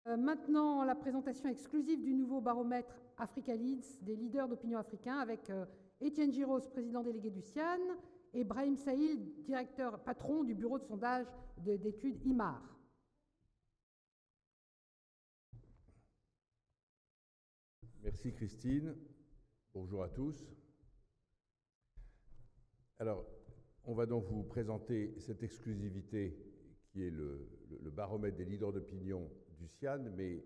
Maintenant, la présentation exclusive du nouveau baromètre Africa Leads des leaders d'opinion africains avec Étienne Giros, président délégué du CIAN, et Brahim Saïl, patron du bureau de sondage d'études IMAR. Merci Christine. Bonjour à tous. Alors, on va donc vous présenter cette exclusivité qui est le baromètre des leaders d'opinion du CIAN, mais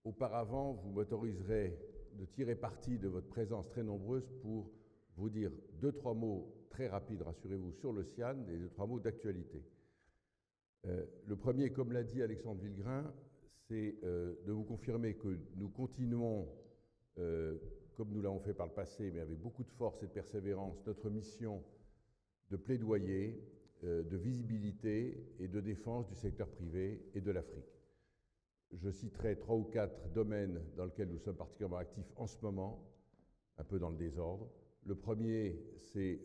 auparavant, vous m'autoriserez de tirer parti de votre présence très nombreuse pour vous dire 2-3 mots très rapides, rassurez-vous, sur le CIAN et 2-3 mots d'actualité. Le premier, comme l'a dit Alexandre Villegrain, c'est de vous confirmer que nous continuons, comme nous l'avons fait par le passé, mais avec beaucoup de force et de persévérance, notre mission de plaidoyer, de visibilité et de défense du secteur privé et de l'Afrique. Je citerai 3 ou 4 domaines dans lesquels nous sommes particulièrement actifs en ce moment, un peu dans le désordre. Le premier, c'est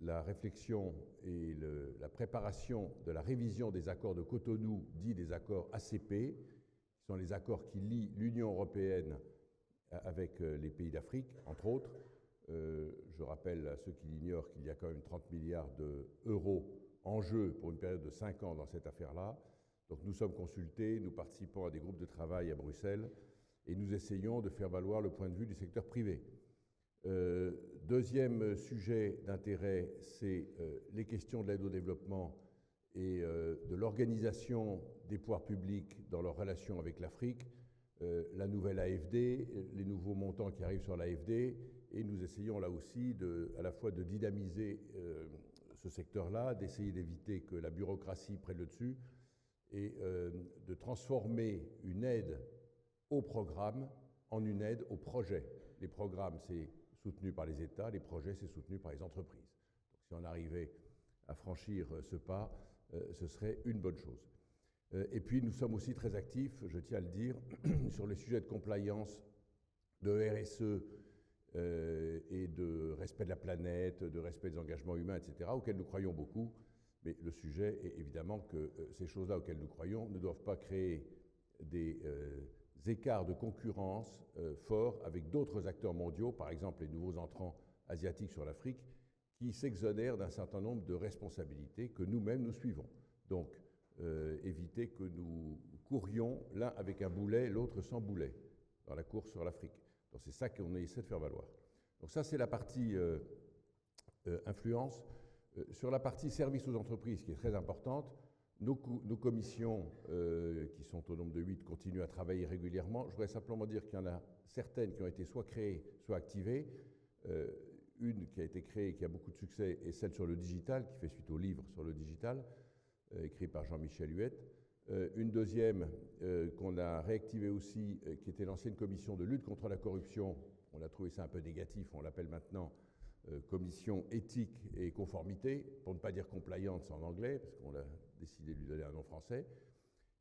la réflexion et la préparation de la révision des accords de Cotonou, dits des accords ACP, qui sont les accords qui lient l'Union européenne avec les pays d'Afrique, entre autres. Je rappelle à ceux qui l'ignorent qu'il y a quand même 30 milliards d'euros en jeu pour une période de 5 ans dans cette affaire-là. Donc nous sommes consultés, nous participons à des groupes de travail à Bruxelles et nous essayons de faire valoir le point de vue du secteur privé. Deuxième sujet d'intérêt, c'est les questions de l'aide au développement et de l'organisation des pouvoirs publics dans leurs relations avec l'Afrique, la nouvelle AFD, les nouveaux montants qui arrivent sur l'AFD, et nous essayons là aussi à la fois de dynamiser ce secteur-là, d'essayer d'éviter que la bureaucratie prenne le dessus, et de transformer une aide au programme en une aide au projet. Les programmes, c'est soutenu par les États, les projets, c'est soutenu par les entreprises. Donc, si on arrivait à franchir ce pas, ce serait une bonne chose. Et puis, nous sommes aussi très actifs, je tiens à le dire, sur les sujets de compliance, de RSE et de respect de la planète, de respect des engagements humains, etc., auxquels nous croyons beaucoup. Mais le sujet est évidemment que ces choses-là auxquelles nous croyons ne doivent pas créer des écarts de concurrence forts avec d'autres acteurs mondiaux, par exemple les nouveaux entrants asiatiques sur l'Afrique, qui s'exonèrent d'un certain nombre de responsabilités que nous-mêmes nous suivons. Donc, éviter que nous courions l'un avec un boulet, l'autre sans boulet, dans la course sur l'Afrique. Donc c'est ça qu'on essaie de faire valoir. Donc ça, c'est la partie influence. Sur la partie service aux entreprises, qui est très importante, nos commissions, qui sont au nombre de 8, continuent à travailler régulièrement. Je voudrais simplement dire qu'il y en a certaines qui ont été soit créées, soit activées. Une qui a été créée et qui a beaucoup de succès est celle sur le digital, qui fait suite au livre sur le digital, écrit par Jean-Michel Huette. Une deuxième qu'on a réactivée aussi, qui était l'ancienne commission de lutte contre la corruption. On a trouvé ça un peu négatif, on l'appelle maintenant commission éthique et conformité, pour ne pas dire compliance en anglais, parce qu'on a décidé de lui donner un nom français.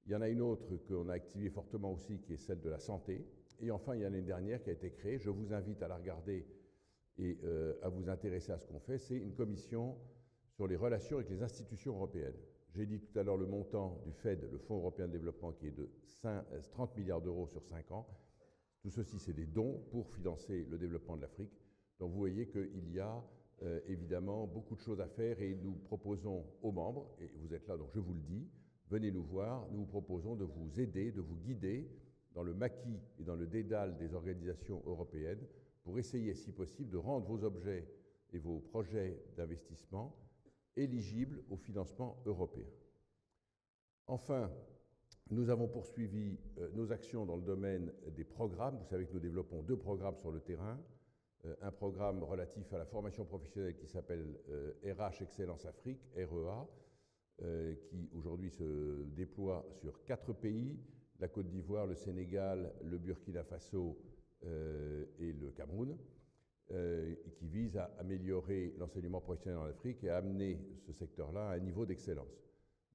Il y en a une autre qu'on a activée fortement aussi, qui est celle de la santé. Et enfin, il y en a une dernière qui a été créée, je vous invite à la regarder et à vous intéresser à ce qu'on fait, c'est une commission sur les relations avec les institutions européennes. J'ai dit tout à l'heure le montant du FED, le Fonds européen de développement, qui est de 30 milliards d'euros sur 5 ans. Tout ceci, c'est des dons pour financer le développement de l'Afrique. Donc vous voyez qu'il y a évidemment beaucoup de choses à faire et nous proposons aux membres, et vous êtes là donc je vous le dis, venez nous voir, nous vous proposons de vous aider, de vous guider dans le maquis et dans le dédale des organisations européennes pour essayer, si possible, de rendre vos objets et vos projets d'investissement éligibles au financement européen. Enfin, nous avons poursuivi nos actions dans le domaine des programmes. Vous savez que nous développons 2 programmes sur le terrain. Un programme relatif à la formation professionnelle qui s'appelle RH Excellence Afrique, REA, qui aujourd'hui se déploie sur 4 pays, la Côte d'Ivoire, le Sénégal, le Burkina Faso et le Cameroun, qui vise à améliorer l'enseignement professionnel en Afrique et à amener ce secteur-là à un niveau d'excellence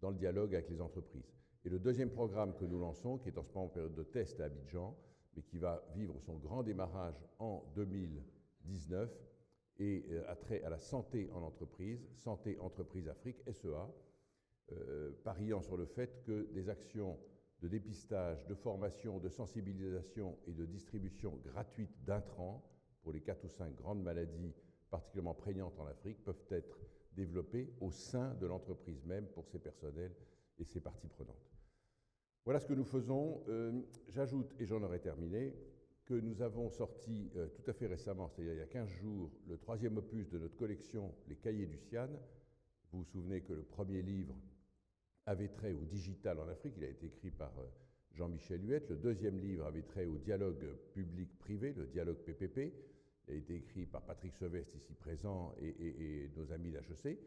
dans le dialogue avec les entreprises. Et le deuxième programme que nous lançons, qui est en ce moment en période de test à Abidjan, mais qui va vivre son grand démarrage en 2019, et a trait à la santé en entreprise, Santé Entreprise Afrique, SEA, pariant sur le fait que des actions de dépistage, de formation, de sensibilisation et de distribution gratuite d'intrants pour les 4 ou 5 grandes maladies particulièrement prégnantes en Afrique peuvent être développées au sein de l'entreprise même pour ses personnels et ses parties prenantes. Voilà ce que nous faisons. J'ajoute, et j'en aurai terminé, que nous avons sorti tout à fait récemment, c'est-à-dire il y a 15 jours, le 3e opus de notre collection, les Cahiers du CIAN. Vous vous souvenez que le premier livre avait trait au digital en Afrique, il a été écrit par Jean-Michel Huette. Le 2e livre avait trait au dialogue public-privé, le dialogue PPP. Il a été écrit par Patrick Seveste, ici présent, et nos amis d'HEC.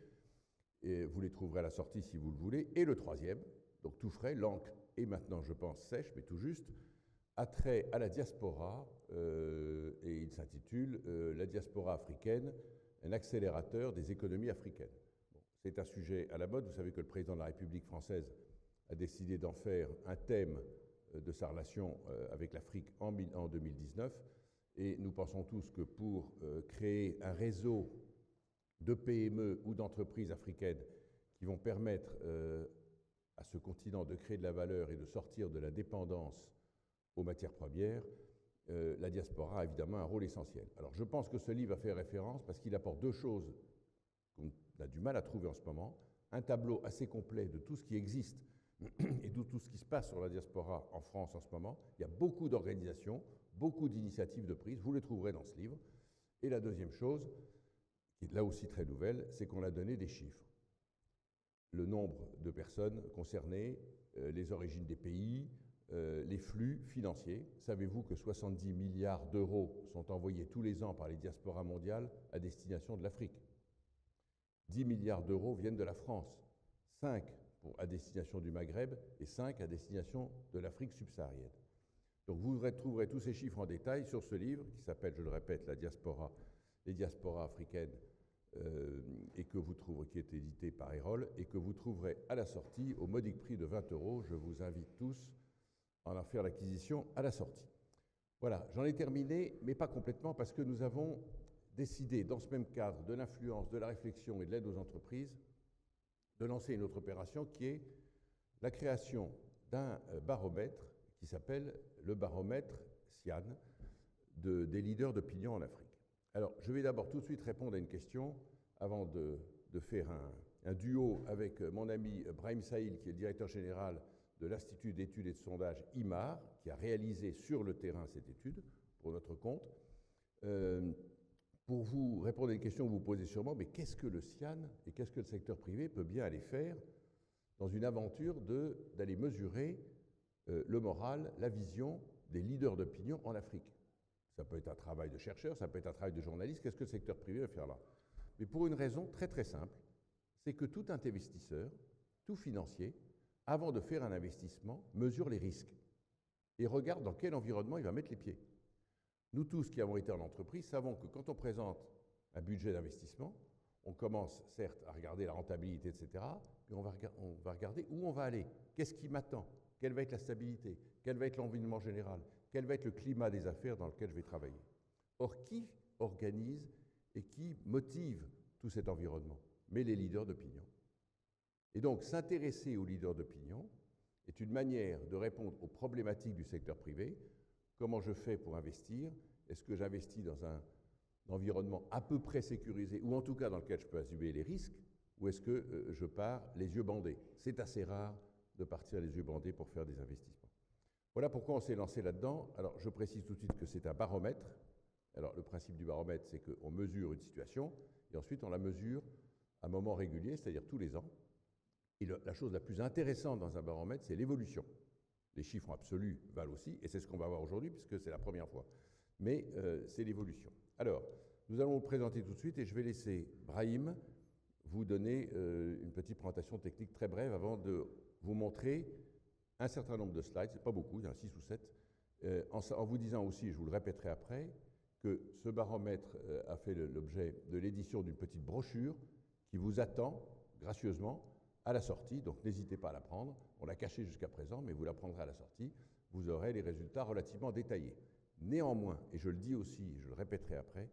Vous les trouverez à la sortie si vous le voulez. Et le 3e, donc tout frais, l'encre est maintenant, je pense, sèche, mais tout juste, a trait à la diaspora, et il s'intitule « La diaspora africaine, un accélérateur des économies africaines ». C'est un sujet à la mode. Vous savez que le président de la République française a décidé d'en faire un thème de sa relation avec l'Afrique en 2019. Et nous pensons tous que pour créer un réseau de PME ou d'entreprises africaines qui vont permettre à ce continent de créer de la valeur et de sortir de la dépendance aux matières premières, la diaspora a évidemment un rôle essentiel. Alors je pense que ce livre a fait référence parce qu'il apporte 2 choses qu'on a du mal à trouver en ce moment, un tableau assez complet de tout ce qui existe et de tout ce qui se passe sur la diaspora en France en ce moment. Il y a beaucoup d'organisations, beaucoup d'initiatives de prise, vous les trouverez dans ce livre. Et la 2e chose, qui est là aussi très nouvelle, c'est qu'on a donné des chiffres. Le nombre de personnes concernées, les origines des pays, les flux financiers. Savez-vous que 70 milliards d'euros sont envoyés tous les ans par les diasporas mondiales à destination de l'Afrique? 10 milliards d'euros viennent de la France, 5 à destination du Maghreb et 5 à destination de l'Afrique subsaharienne. Donc vous trouverez tous ces chiffres en détail sur ce livre qui s'appelle, je le répète, les diasporas africaines, et qui est édité par Erol, et que vous trouverez à la sortie au modique prix de 20 €. Je vous invite tous à en faire l'acquisition à la sortie. Voilà, j'en ai terminé, mais pas complètement, parce que nous avons décidé, dans ce même cadre de l'influence, de la réflexion et de l'aide aux entreprises, de lancer une autre opération qui est la création d'un baromètre qui s'appelle le baromètre CIAN des leaders d'opinion en Afrique. Alors, je vais d'abord tout de suite répondre à une question avant de faire un duo avec mon ami Brahim Saïl, qui est le directeur général de l'Institut d'études et de sondage IMAR, qui a réalisé sur le terrain cette étude pour notre compte. Pour vous répondre à une question que vous posez sûrement, mais qu'est-ce que le CIAN et qu'est-ce que le secteur privé peut bien aller faire dans une aventure d'aller mesurer le moral, la vision des leaders d'opinion en Afrique? Ça peut être un travail de chercheur, ça peut être un travail de journaliste. Qu'est-ce que le secteur privé va faire là? Mais pour une raison très très simple, c'est que tout investisseur, tout financier, avant de faire un investissement, mesure les risques et regarde dans quel environnement il va mettre les pieds. Nous tous qui avons été en entreprise savons que quand on présente un budget d'investissement, on commence certes à regarder la rentabilité, etc., mais on va regarder où on va aller, qu'est-ce qui m'attend, quelle va être la stabilité, quel va être l'environnement général, quel va être le climat des affaires dans lequel je vais travailler. Or, qui organise et qui motive tout cet environnement? Mais les leaders d'opinion. Et donc, s'intéresser aux leaders d'opinion est une manière de répondre aux problématiques du secteur privé. Comment je fais pour investir? Est-ce que j'investis dans un environnement à peu près sécurisé, ou en tout cas dans lequel je peux assumer les risques, ou est-ce que je pars les yeux bandés? C'est assez rare de partir les yeux bandés pour faire des investissements. Voilà pourquoi on s'est lancé là-dedans. Alors, je précise tout de suite que c'est un baromètre. Alors, le principe du baromètre, c'est qu'on mesure une situation, et ensuite on la mesure à un moment régulier, c'est-à-dire tous les ans. Et la chose la plus intéressante dans un baromètre, c'est l'évolution. Les chiffres absolus valent aussi, et c'est ce qu'on va voir aujourd'hui, puisque c'est la première fois. Mais c'est l'évolution. Alors, nous allons vous présenter tout de suite, et je vais laisser Brahim vous donner une petite présentation technique très brève avant de vous montrer un certain nombre de slides, c'est pas beaucoup, il y en a 6 ou 7, en vous disant aussi, et je vous le répéterai après, que ce baromètre a fait l'objet de l'édition d'une petite brochure qui vous attend gracieusement à la sortie, donc n'hésitez pas à la prendre. On l'a cachée jusqu'à présent, mais vous la prendrez à la sortie. Vous aurez les résultats relativement détaillés. Néanmoins, et je le dis aussi, je le répéterai après,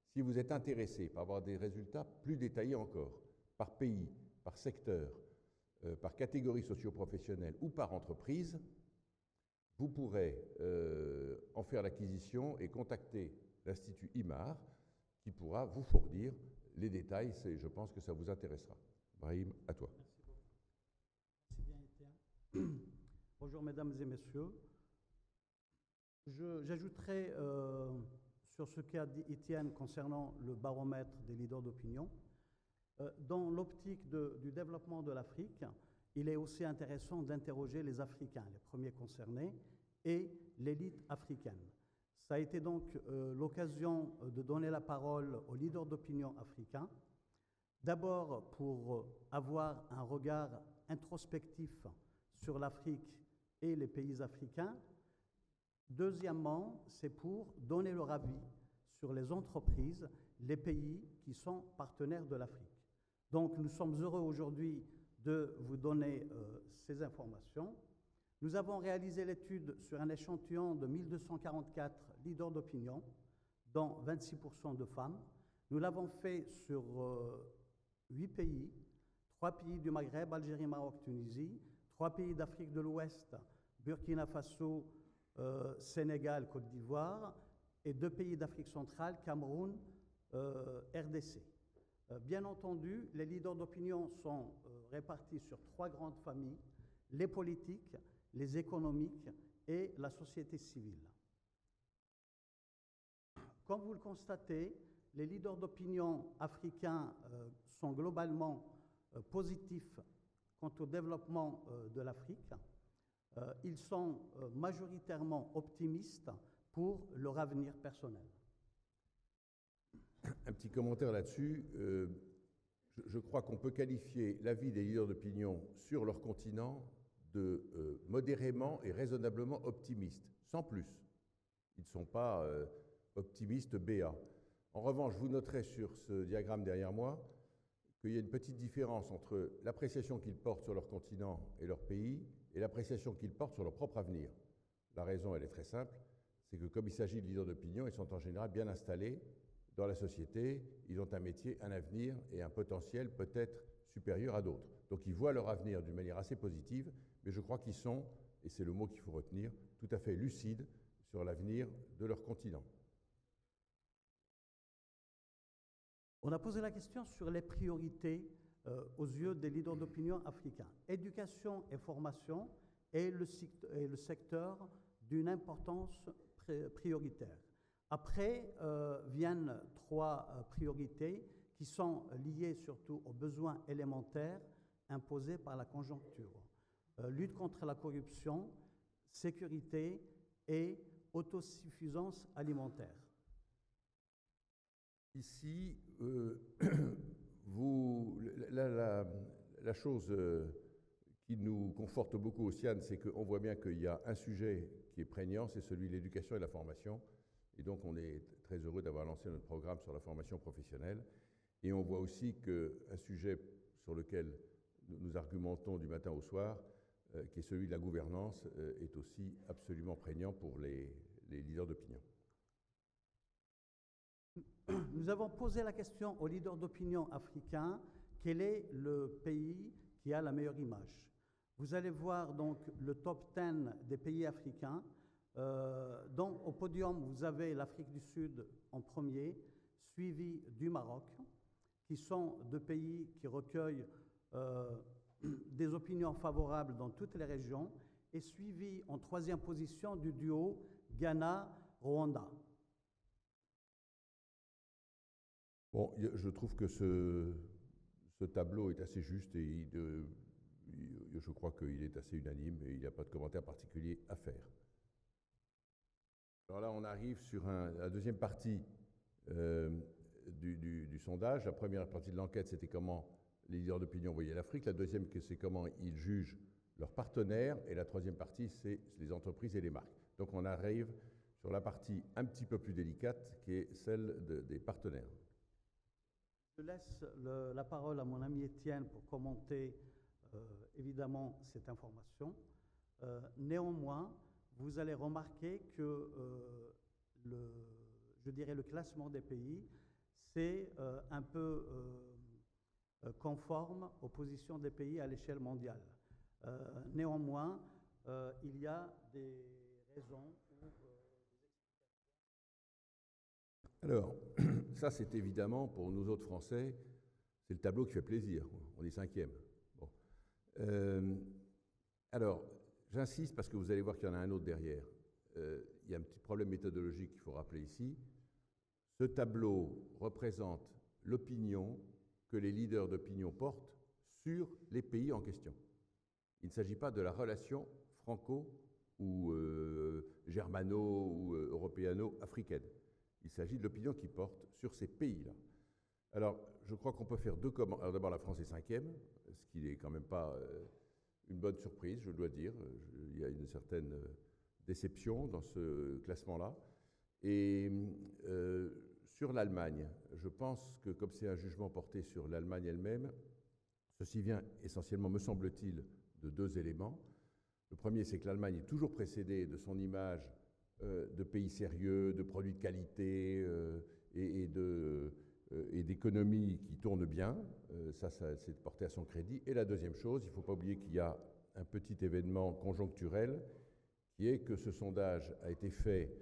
si vous êtes intéressé par avoir des résultats plus détaillés encore, par pays, par secteur, par catégorie socio-professionnelle ou par entreprise, vous pourrez en faire l'acquisition et contacter l'Institut IMAR qui pourra vous fournir les détails. Je pense que ça vous intéressera. Brahim, à toi. Merci beaucoup. Merci bien, Étienne. Bonjour, mesdames et messieurs. J'ajouterai sur ce qu'a dit Étienne concernant le baromètre des leaders d'opinion. Dans l'optique du développement de l'Afrique, il est aussi intéressant d'interroger les Africains, les premiers concernés, et l'élite africaine. Ça a été donc l'occasion de donner la parole aux leaders d'opinion africains, d'abord pour avoir un regard introspectif sur l'Afrique et les pays africains. Deuxièmement, c'est pour donner leur avis sur les entreprises, les pays qui sont partenaires de l'Afrique. Donc, nous sommes heureux aujourd'hui de vous donner ces informations. Nous avons réalisé l'étude sur un échantillon de 1244 leaders d'opinion, dont 26% de femmes. Nous l'avons fait sur 8 pays, 3 pays du Maghreb, Algérie, Maroc, Tunisie, 3 pays d'Afrique de l'Ouest, Burkina Faso, Sénégal, Côte d'Ivoire, et 2 pays d'Afrique centrale, Cameroun, RDC. Bien entendu, les leaders d'opinion sont répartis sur 3 grandes familles, les politiques, les économiques et la société civile. Comme vous le constatez, les leaders d'opinion africains sont globalement positifs quant au développement de l'Afrique. Ils sont majoritairement optimistes pour leur avenir personnel. Un petit commentaire là-dessus. Je crois qu'on peut qualifier l'avis des leaders d'opinion sur leur continent de modérément et raisonnablement optimistes, sans plus. Ils ne sont pas optimistes BA. En revanche, vous noterez sur ce diagramme derrière moi qu'il y a une petite différence entre l'appréciation qu'ils portent sur leur continent et leur pays et l'appréciation qu'ils portent sur leur propre avenir. La raison, elle est très simple, c'est que comme il s'agit de leaders d'opinion, ils sont en général bien installés dans la société, ils ont un métier, un avenir et un potentiel peut-être supérieur à d'autres. Donc ils voient leur avenir d'une manière assez positive, mais je crois qu'ils sont, et c'est le mot qu'il faut retenir, tout à fait lucides sur l'avenir de leur continent. On a posé la question sur les priorités aux yeux des leaders d'opinion africains. Éducation et formation est le secteur d'une importance prioritaire. Après viennent 3 priorités qui sont liées surtout aux besoins élémentaires imposés par la conjoncture. Lutte contre la corruption, sécurité et autosuffisance alimentaire. Ici, la chose qui nous conforte beaucoup, Océane, c'est qu'on voit bien qu'il y a un sujet qui est prégnant, c'est celui de l'éducation et de la formation. Et donc, on est très heureux d'avoir lancé notre programme sur la formation professionnelle. Et on voit aussi qu'un sujet sur lequel nous argumentons du matin au soir, qui est celui de la gouvernance, est aussi absolument prégnant pour les leaders d'opinion. Nous avons posé la question aux leaders d'opinion africains, quel est le pays qui a la meilleure image? Vous allez voir donc le top 10 des pays africains. Donc au podium, vous avez l'Afrique du Sud en premier, suivi du Maroc, qui sont 2 pays qui recueillent des opinions favorables dans toutes les régions, et suivi en 3e position du duo Ghana-Rwanda. Bon, je trouve que ce tableau est assez juste et je crois qu'il est assez unanime et il n'y a pas de commentaire particulier à faire. Alors là, on arrive sur la deuxième partie du sondage. La première partie de l'enquête, c'était comment les leaders d'opinion voyaient l'Afrique. La deuxième, c'est comment ils jugent leurs partenaires. Et la troisième partie, c'est les entreprises et les marques. Donc on arrive sur la partie un petit peu plus délicate, qui est celle des partenaires. Je laisse la parole à mon ami Étienne pour commenter évidemment cette information. Néanmoins, vous allez remarquer que je dirais le classement des pays, c'est un peu conforme aux positions des pays à l'échelle mondiale. Néanmoins, il y a des raisons où... Alors, ça c'est évidemment, pour nous autres Français, c'est le tableau qui fait plaisir. On est 5e. Bon. Alors, j'insiste parce que vous allez voir qu'il y en a un autre derrière. Il y a un petit problème méthodologique qu'il faut rappeler ici. Ce tableau représente l'opinion que les leaders d'opinion portent sur les pays en question. Il ne s'agit pas de la relation franco- ou germano- ou européano-africaine. Il s'agit de l'opinion qu'ils portent sur ces pays-là. Alors, je crois qu'on peut faire deux commentaires. Alors d'abord, la France est 5e, ce qui n'est quand même pas une bonne surprise, je dois dire. Il y a une certaine déception dans ce classement-là. Et sur l'Allemagne, je pense que comme c'est un jugement porté sur l'Allemagne elle-même, ceci vient essentiellement, me semble-t-il, de deux éléments. Le premier, c'est que l'Allemagne est toujours précédée de son image de pays sérieux, de produits de qualité et d'économies qui tournent bien. Ça c'est porté à son crédit. Et la deuxième chose, il ne faut pas oublier qu'il y a un petit événement conjoncturel qui est que ce sondage a été fait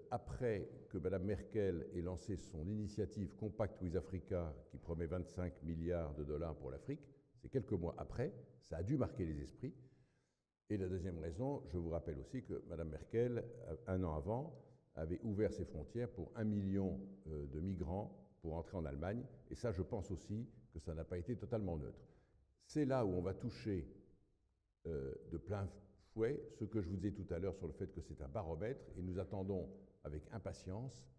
après que Mme Merkel ait lancé son initiative Compact with Africa qui promet 25 milliards de dollars pour l'Afrique. C'est quelques mois après, ça a dû marquer les esprits. Et la deuxième raison, je vous rappelle aussi que Mme Merkel, un an avant, avait ouvert ses frontières pour 1 million de migrants pour entrer en Allemagne. Et ça, je pense aussi que ça n'a pas été totalement neutre. C'est là où on va toucher de plein fouet ce que je vous disais tout à l'heure sur le fait que c'est un baromètre. Et nous attendons avec impatience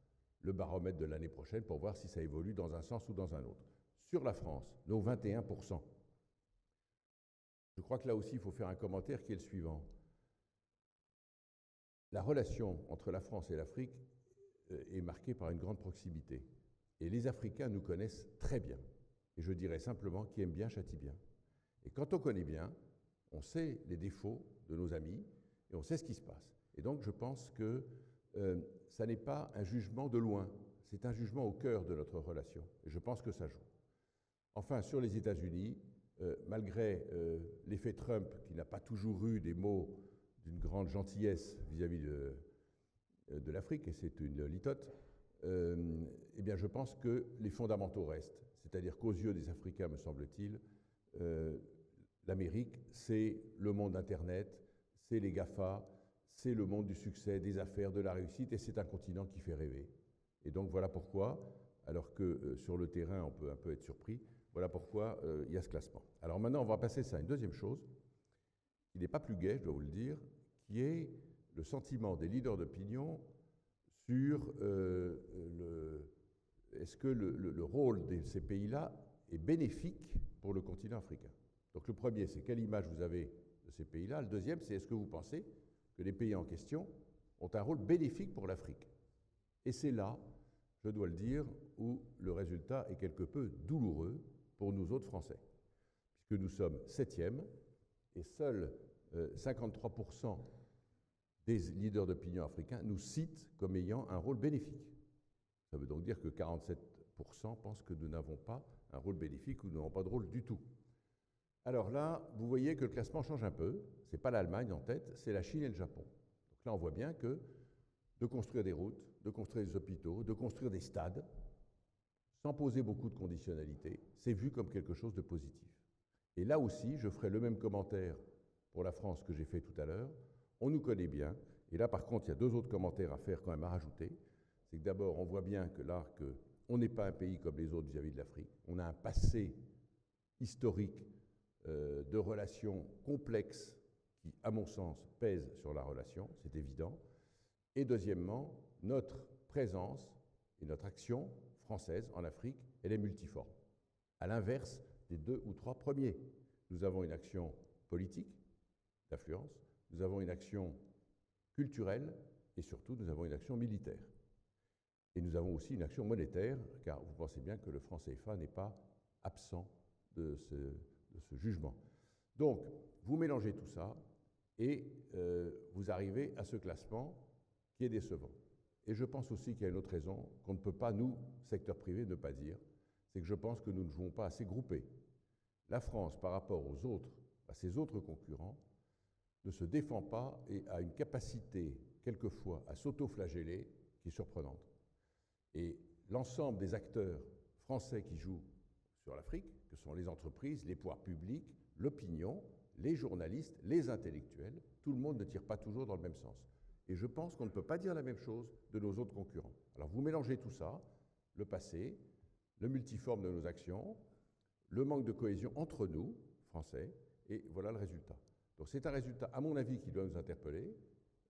le baromètre de l'année prochaine pour voir si ça évolue dans un sens ou dans un autre. Sur la France, nos 21%. Je crois que là aussi, il faut faire un commentaire qui est le suivant. La relation entre la France et l'Afrique est marquée par une grande proximité. Et les Africains nous connaissent très bien. Et je dirais simplement qui aime bien châtie bien. Et quand on connaît bien, on sait les défauts de nos amis et on sait ce qui se passe. Et donc je pense que ça n'est pas un jugement de loin, c'est un jugement au cœur de notre relation. Et je pense que ça joue. Enfin, sur les États-Unis, malgré l'effet Trump, qui n'a pas toujours eu des mots d'une grande gentillesse vis-à-vis de l'Afrique, et c'est une litote, eh bien je pense que les fondamentaux restent. C'est-à-dire qu'aux yeux des Africains, me semble-t-il, l'Amérique, c'est le monde Internet, c'est les GAFA, c'est le monde du succès, des affaires, de la réussite, et c'est un continent qui fait rêver. Et donc voilà pourquoi, alors que sur le terrain, on peut un peu être surpris, voilà pourquoi il y a ce classement. Alors maintenant, on va passer ça à une deuxième chose, qui n'est pas plus gai, je dois vous le dire, qui est le sentiment des leaders d'opinion sur est-ce que le rôle de ces pays-là est bénéfique pour le continent africain. Donc le premier, c'est quelle image vous avez de ces pays-là. Le deuxième, c'est est-ce que vous pensez que les pays en question ont un rôle bénéfique pour l'Afrique. Et c'est là, je dois le dire, où le résultat est quelque peu douloureux pour nous autres Français, puisque nous sommes 7e et seuls 53% des leaders d'opinion africains nous citent comme ayant un rôle bénéfique. Ça veut donc dire que 47% pensent que nous n'avons pas un rôle bénéfique ou nous n'avons pas de rôle du tout. Alors là, vous voyez que le classement change un peu. Ce n'est pas l'Allemagne en tête, c'est la Chine et le Japon. Donc là, on voit bien que de construire des routes, de construire des hôpitaux, de construire des stades, sans poser beaucoup de conditionnalités, c'est vu comme quelque chose de positif. Et là aussi, je ferai le même commentaire pour la France que j'ai fait tout à l'heure. On nous connaît bien. Et là, par contre, il y a deux autres commentaires à faire quand même, à rajouter. C'est que d'abord, on voit bien que là, on n'est pas un pays comme les autres vis-à-vis de l'Afrique. On a un passé historique de relations complexes qui, à mon sens, pèsent sur la relation, c'est évident. Et deuxièmement, notre présence et notre action française en Afrique, elle est multiforme. À l'inverse des deux ou trois premiers. Nous avons une action politique d'influence, nous avons une action culturelle et surtout nous avons une action militaire. Et nous avons aussi une action monétaire, car vous pensez bien que le franc CFA n'est pas absent de ce jugement. Donc, vous mélangez tout ça et vous arrivez à ce classement qui est décevant. Et je pense aussi qu'il y a une autre raison qu'on ne peut pas, nous, secteur privé, ne pas dire, c'est que je pense que nous ne jouons pas assez groupés. La France, par rapport aux autres, à ses autres concurrents, ne se défend pas et a une capacité, quelquefois, à s'auto-flageller qui est surprenante. Et l'ensemble des acteurs français qui jouent sur l'Afrique, que sont les entreprises, les pouvoirs publics, l'opinion, les journalistes, les intellectuels, tout le monde ne tire pas toujours dans le même sens. Et je pense qu'on ne peut pas dire la même chose de nos autres concurrents. Alors vous mélangez tout ça, le passé, le multiforme de nos actions, le manque de cohésion entre nous, Français, et voilà le résultat. Donc c'est un résultat, à mon avis, qui doit nous interpeller,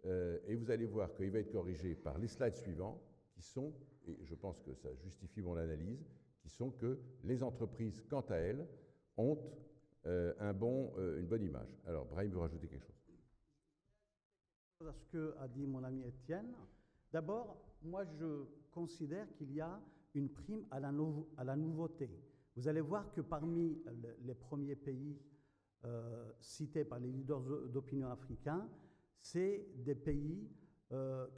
et vous allez voir qu'il va être corrigé par les slides suivants, qui sont, et je pense que ça justifie mon analyse, qui sont que les entreprises, quant à elles, ont une bonne image. Alors, Brahim veut rajouter quelque chose. À ce qu'a dit mon ami Étienne, d'abord, moi je considère qu'il y a une prime à la nouveauté. Vous allez voir que parmi les premiers pays cités par les leaders d'opinion africains, c'est des pays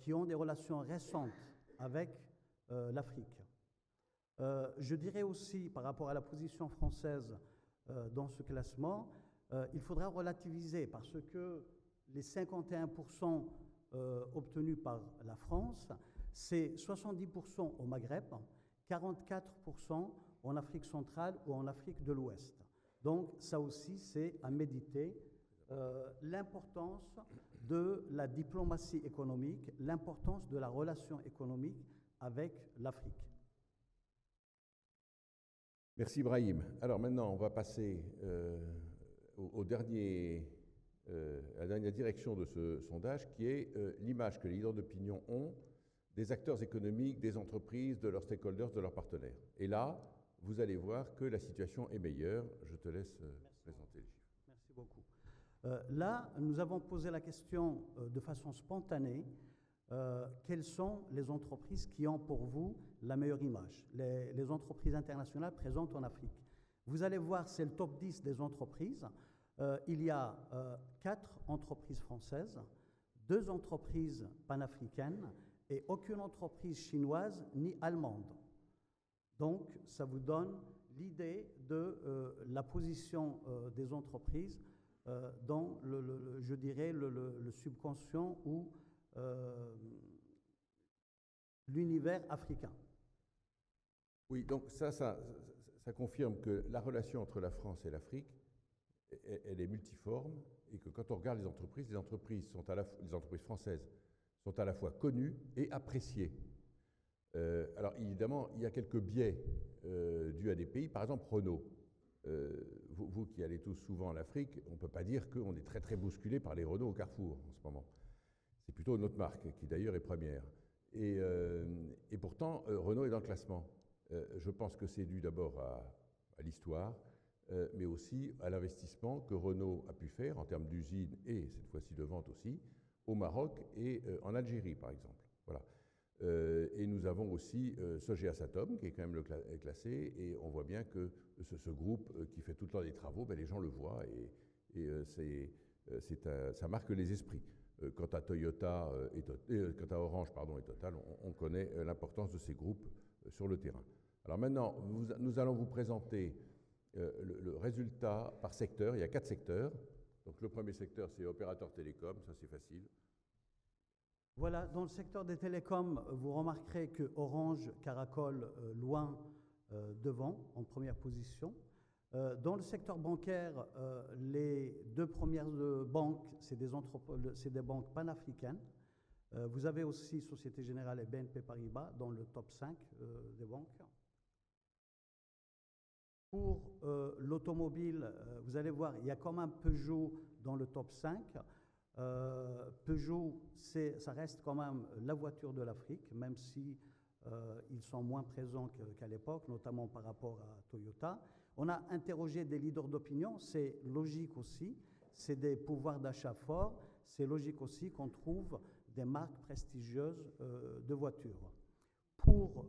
qui ont des relations récentes avec l'Afrique. Je dirais aussi, par rapport à la position française dans ce classement, il faudra relativiser parce que les 51% obtenus par la France, c'est 70% au Maghreb, 44% en Afrique centrale ou en Afrique de l'Ouest. Donc ça aussi, c'est à méditer l'importance de la diplomatie économique, l'importance de la relation économique avec l'Afrique. Merci Brahim. Alors maintenant, on va passer à la dernière direction de ce sondage, qui est l'image que les leaders d'opinion ont des acteurs économiques, des entreprises, de leurs stakeholders, de leurs partenaires. Et là, vous allez voir que la situation est meilleure. Je te laisse présenter les chiffres. Merci beaucoup. Là, nous avons posé la question de façon spontanée. Quelles sont les entreprises qui ont pour vous la meilleure image, les entreprises internationales présentes en Afrique? Vous allez voir, c'est le top 10 des entreprises. Il y a 4 entreprises françaises, 2 entreprises panafricaines et aucune entreprise chinoise ni allemande. Donc, ça vous donne l'idée de la position des entreprises dans, je dirais, le subconscient ou l'univers africain. Oui, donc ça confirme que la relation entre la France et l'Afrique, elle est multiforme, et que quand on regarde les entreprises les entreprises françaises sont à la fois connues et appréciées. Alors évidemment, il y a quelques biais dus à des pays, par exemple Renault. Vous qui allez tous souvent en Afrique, on ne peut pas dire qu'on est très très bousculé par les Renault au Carrefour en ce moment. C'est plutôt notre marque, qui d'ailleurs est première. Et pourtant, Renault est dans le classement. Je pense que c'est dû d'abord à l'histoire, mais aussi à l'investissement que Renault a pu faire en termes d'usines et cette fois-ci de vente aussi, au Maroc et en Algérie, par exemple. Voilà. Et nous avons aussi Sogea Satom, qui est quand même classé, et on voit bien que ce groupe qui fait tout le temps des travaux, ben, les gens le voient, et ça marque les esprits. Quant à Toyota quant à Orange et Total, on connaît l'importance de ces groupes sur le terrain. Alors maintenant, nous allons vous présenter le résultat par secteur. Il y a 4 secteurs. Donc le premier secteur, c'est opérateur télécom, ça c'est facile. Voilà, dans le secteur des télécoms, vous remarquerez que Orange caracole loin devant, en première position. Dans le secteur bancaire, les 2 premières banques, c'est des banques panafricaines. Vous avez aussi Société Générale et BNP Paribas dans le top 5 des banques. Pour l'automobile, vous allez voir, il y a quand même Peugeot dans le top 5. Peugeot, ça reste quand même la voiture de l'Afrique, même si ils sont moins présents qu'à l'époque, notamment par rapport à Toyota. On a interrogé des leaders d'opinion, c'est logique aussi, c'est des pouvoirs d'achat forts, c'est logique aussi qu'on trouve des marques prestigieuses de voitures. Pour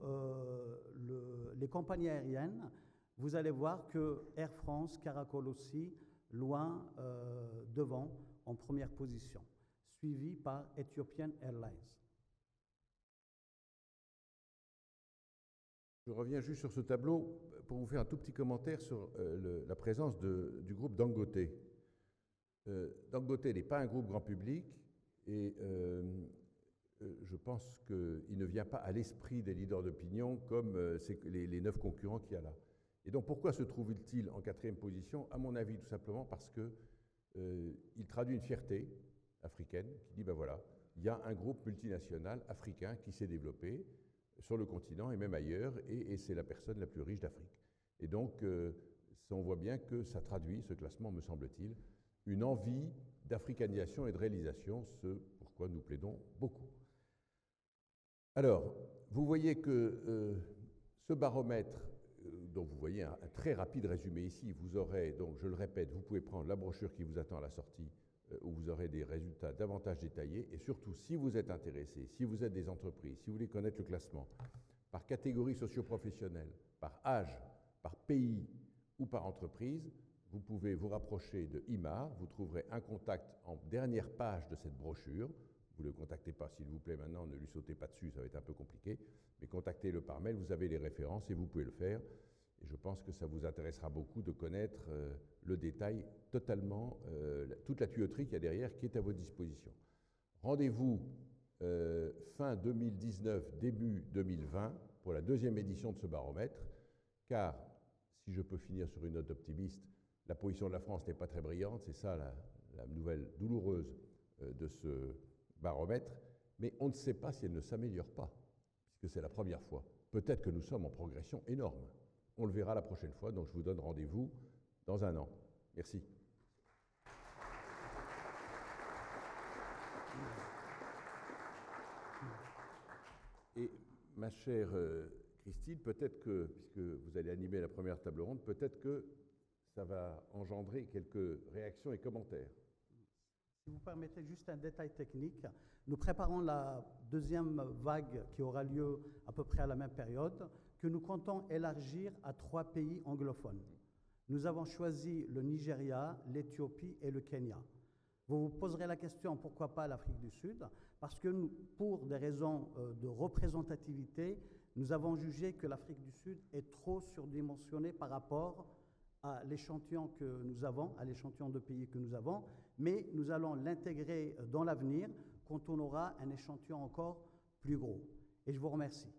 les compagnies aériennes, vous allez voir que Air France caracole aussi loin devant, en première position, suivi par Ethiopian Airlines. Je reviens juste sur ce tableau pour vous faire un tout petit commentaire sur la présence du groupe Dangote. Dangote n'est pas un groupe grand public et je pense qu'il ne vient pas à l'esprit des leaders d'opinion comme les 9 concurrents qu'il y a là. Et donc pourquoi se trouve-t-il en 4e position? À mon avis, tout simplement parce qu'il traduit une fierté africaine qui dit, ben voilà, il y a un groupe multinational africain qui s'est développé sur le continent et même ailleurs, et c'est la personne la plus riche d'Afrique. Et donc, on voit bien que ça traduit, ce classement, me semble-t-il, une envie d'africanisation et de réalisation, ce pourquoi nous plaidons beaucoup. Alors, vous voyez que ce baromètre, dont vous voyez un très rapide résumé ici, vous aurez, donc je le répète, vous pouvez prendre la brochure qui vous attend à la sortie, où vous aurez des résultats davantage détaillés, et surtout, si vous êtes intéressé, si vous êtes des entreprises, si vous voulez connaître le classement, par catégorie socio-professionnelle, par âge, par pays ou par entreprise, vous pouvez vous rapprocher de IMAR, vous trouverez un contact en dernière page de cette brochure. Vous ne le contactez pas, s'il vous plaît, maintenant, ne lui sautez pas dessus, ça va être un peu compliqué, mais contactez-le par mail, vous avez les références et vous pouvez le faire. Et je pense que ça vous intéressera beaucoup de connaître le détail totalement, toute la tuyauterie qu'il y a derrière qui est à votre disposition. Rendez-vous fin 2019, début 2020 pour la 2e édition de ce baromètre, car, si je peux finir sur une note optimiste, la position de la France n'est pas très brillante, c'est ça la nouvelle douloureuse de ce baromètre, mais on ne sait pas si elle ne s'améliore pas, puisque c'est la première fois. Peut-être que nous sommes en progression énorme. On le verra la prochaine fois, donc je vous donne rendez-vous dans un an. Merci. Et ma chère Christine, peut-être que, puisque vous allez animer la première table ronde, peut-être que ça va engendrer quelques réactions et commentaires. Si vous permettez juste un détail technique, nous préparons la 2e vague qui aura lieu à peu près à la même période, que nous comptons élargir à 3 pays anglophones. Nous avons choisi le Nigeria, l'Éthiopie et le Kenya. Vous vous poserez la question, pourquoi pas l'Afrique du Sud? Parce que nous, pour des raisons de représentativité, nous avons jugé que l'Afrique du Sud est trop surdimensionnée par rapport à l'échantillon que nous avons, à l'échantillon de pays que nous avons, mais nous allons l'intégrer dans l'avenir quand on aura un échantillon encore plus gros. Et je vous remercie.